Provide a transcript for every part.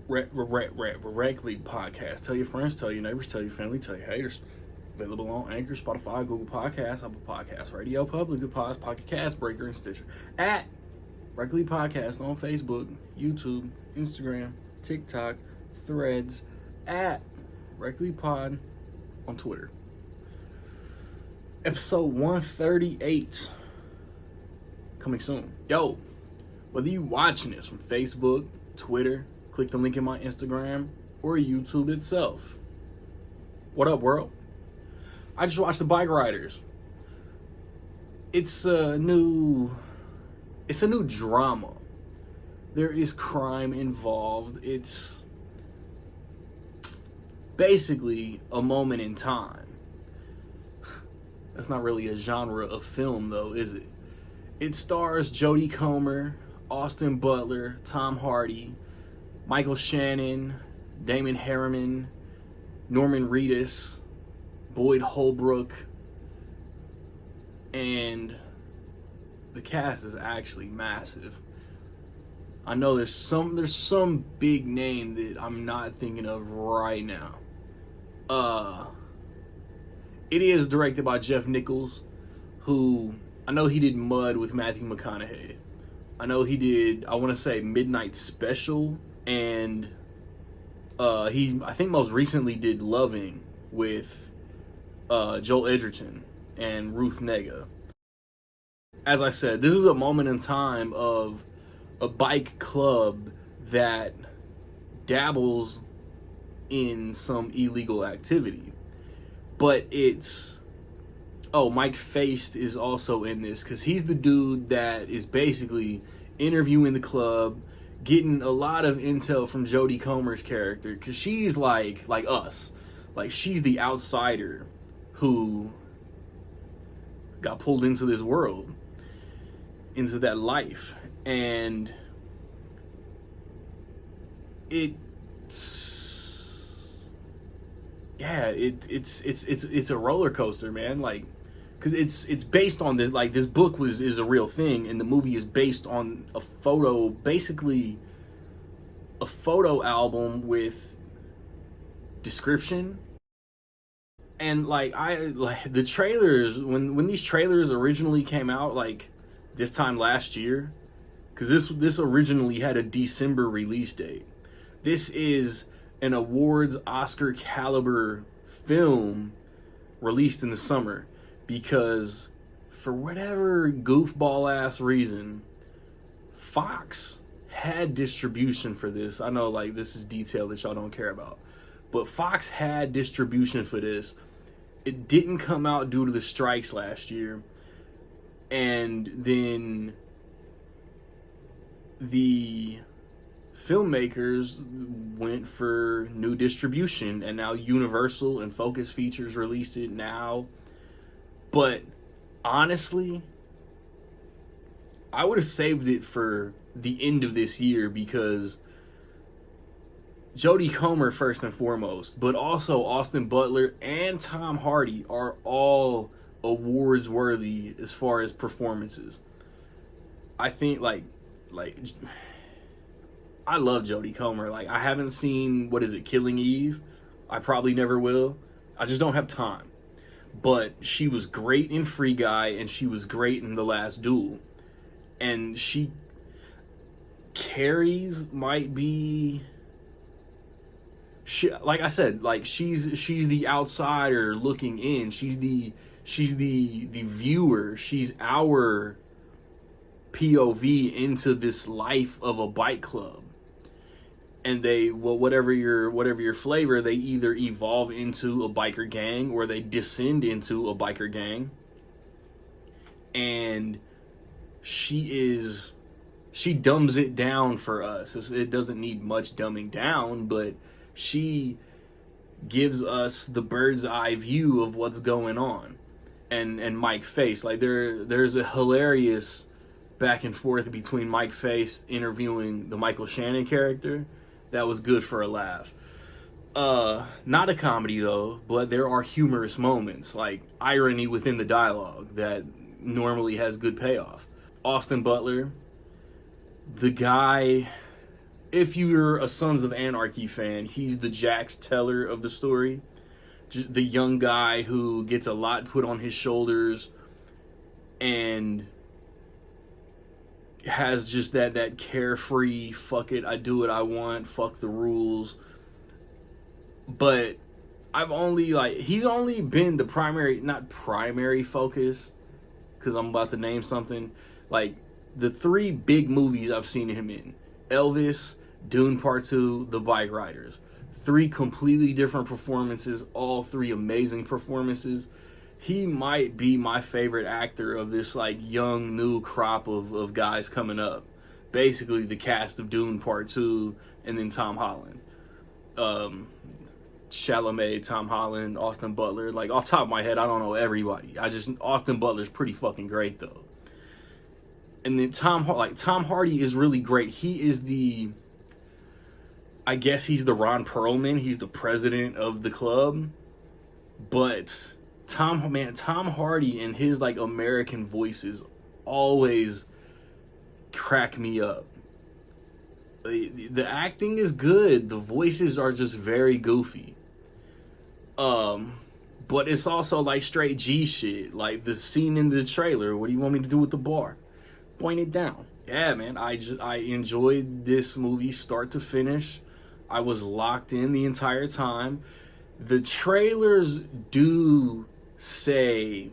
Rec League podcast. Tell your friends, tell your neighbors, tell your family, tell your haters. Available on Anchor, Spotify, Google Podcasts, Apple Podcasts, Radio Public, Good Pods, Pocket Cast, Breaker, and Stitcher. At Rec League Podcast on Facebook, YouTube, Instagram, TikTok, Threads. At Rec League Pod on Twitter. Episode 138 coming soon. Yo, whether you watching this from Facebook, Twitter, click the link in my Instagram, or YouTube itself. What up, world? I just watched the Bikeriders. It's a new drama. There is crime involved. It's basically a moment in time. That's not really a genre of film, though, is it? It stars Jodie Comer, Austin Butler, Tom Hardy, Michael Shannon, Damon Harriman, Norman Reedus, Boyd Holbrook, and the cast is actually massive. I know there's some big name that I'm not thinking of right now. It is directed by Jeff Nichols, who I know he did Mud with Matthew McConaughey. I know he did, I want to say, Midnight Special, and I think most recently did Loving with Joel Edgerton and Ruth Negga. As I said, this is a moment in time of a bike club that dabbles in some illegal activity. But Mike Feist is also in this, because he's the dude that is basically interviewing the club, getting a lot of intel from Jodie Comer's character, because she's like us. Like, she's the outsider who got pulled into this world, into that life. And it's a roller coaster, man. Like, because it's based on this. Like, this book is a real thing, and the movie is based on a photo, basically a photo album with description. And like the trailers, when these trailers originally came out, like this time last year, because this originally had a December release date. This is an awards Oscar caliber film released in the summer, because for whatever goofball ass reason, Fox had distribution for this. I know, like, this is detail that y'all don't care about, but Fox had distribution for this. It didn't come out due to the strikes last year, and then the filmmakers went for new distribution, and now Universal and Focus Features released it now. But honestly, I would have saved it for the end of this year, because Jodie Comer first and foremost, but also Austin Butler and Tom Hardy are all awards worthy as far as performances. I think like I love Jodie Comer. Like, I haven't seen, Killing Eve. I probably never will. I just don't have time. But she was great in Free Guy, and she was great in The Last Duel. And Carrie's might be, like I said, like she's the outsider looking in. She's the viewer. She's our POV into this life of a bike club. And whatever your flavor, they either evolve into a biker gang or they descend into a biker gang. And she dumbs it down for us. It doesn't need much dumbing down, but she gives us the bird's eye view of what's going on. And Mike Feist, like, there's a hilarious back and forth between Mike Feist interviewing the Michael Shannon character that was good for a laugh. Not a comedy though, but there are humorous moments, like irony within the dialogue that normally has good payoff. Austin Butler, the guy if you're a Sons of Anarchy fan, he's the Jax Teller of the story. Just the young guy who gets a lot put on his shoulders and has just that carefree, fuck it, I do what I want, fuck the rules. But he's only been the primary, not primary focus, because I'm about to name something, like the three big movies I've seen him in: Elvis, Dune Part 2, The Bikeriders. Three completely different performances, all three amazing performances. He might be my favorite actor of this like young new crop of guys coming up. Basically the cast of Dune Part 2 and then Tom Holland. Chalamet, Tom Holland, Austin Butler. Like, off the top of my head, I don't know everybody. Austin Butler's pretty fucking great though. And then Tom Hardy is really great. He is I guess he's the Ron Perlman. He's the president of the club. But Tom Hardy and his like American voices always crack me up. The acting is good. The voices are just very goofy. But it's also like straight G shit. Like the scene in the trailer. What do you want me to do with the bar? Point it down. Yeah, man. I enjoyed this movie start to finish. I was locked in the entire time. The trailers do say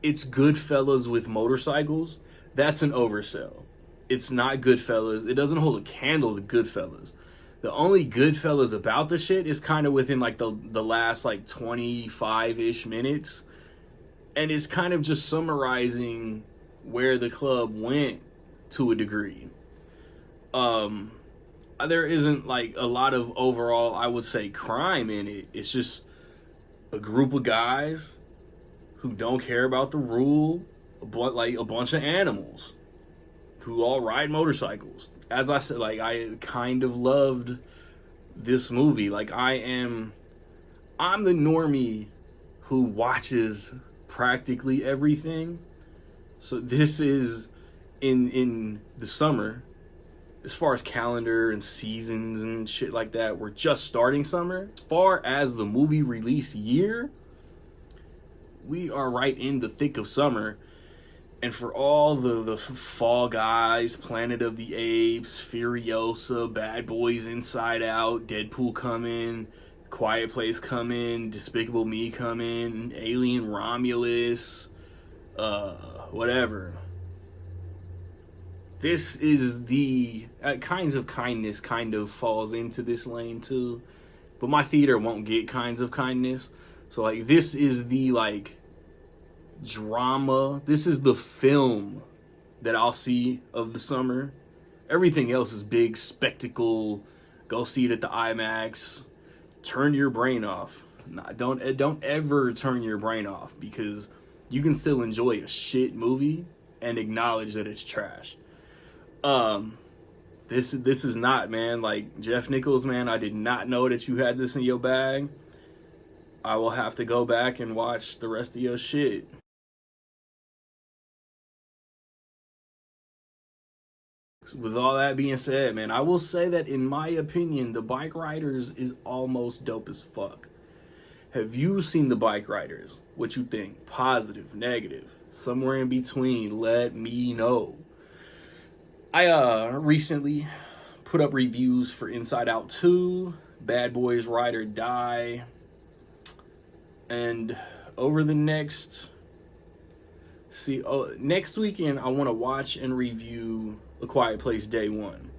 it's Goodfellas with motorcycles. That's an oversell. It's not Goodfellas. It doesn't hold a candle to Goodfellas. The only Goodfellas about the shit is kind of within like the last like 25-ish minutes. And it's kind of just summarizing where the club went to a degree. There isn't like a lot of overall, I would say, crime in it. It's just a group of guys who don't care about the rule, like a bunch of animals who all ride motorcycles. As I said, like, I kind of loved this movie. Like, I'm the normie who watches practically everything. So this is in the summer. As far as calendar and seasons and shit like that, we're just starting summer. As far as the movie release year, we are right in the thick of summer. And for all the Fall Guys, Planet of the Apes, Furiosa, Bad Boys Inside Out, Deadpool coming, Quiet Place coming, Despicable Me coming, Alien Romulus, whatever. This is the Kinds of Kindness kind of falls into this lane too. But my theater won't get Kinds of Kindness. So like this is the like drama. This is the film that I'll see of the summer. Everything else is big spectacle. Go see it at the IMAX. Turn your brain off. Don't ever turn your brain off, because you can still enjoy a shit movie and acknowledge that it's trash. This is not, man. Like, Jeff Nichols, man, I did not know that you had this in your bag. I will have to go back and watch the rest of your shit. With all that being said, man, I will say that in my opinion, the Bikeriders is almost dope as fuck. Have you seen the Bikeriders? What you think? Positive, negative, somewhere in between? Let me know. I recently put up reviews for Inside Out 2, Bad Boys Ride or Die, and over the next weekend I want to watch and review A Quiet Place Day 1.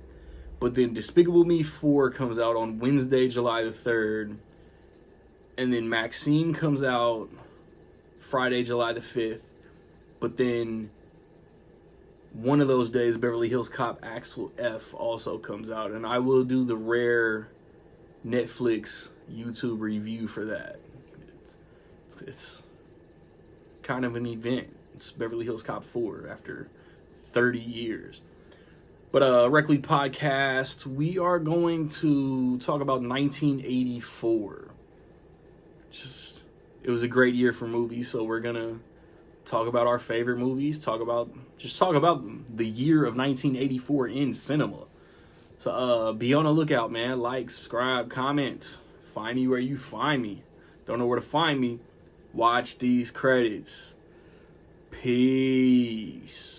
But then Despicable Me 4 comes out on Wednesday, July the 3rd. And then Maxine comes out Friday, July the 5th. But then one of those days, Beverly Hills Cop Axel F also comes out. And I will do the rare Netflix YouTube review for that. It's kind of an event. It's Beverly Hills Cop 4 after 30 years. But Reckley Podcast, we are going to talk about 1984. It was a great year for movies, so we're gonna talk about our favorite movies, talk about the year of 1984 in cinema. So be on the lookout, man. Like, subscribe, comment. Find me where you find me. Don't know where to find me? Watch these credits. Peace.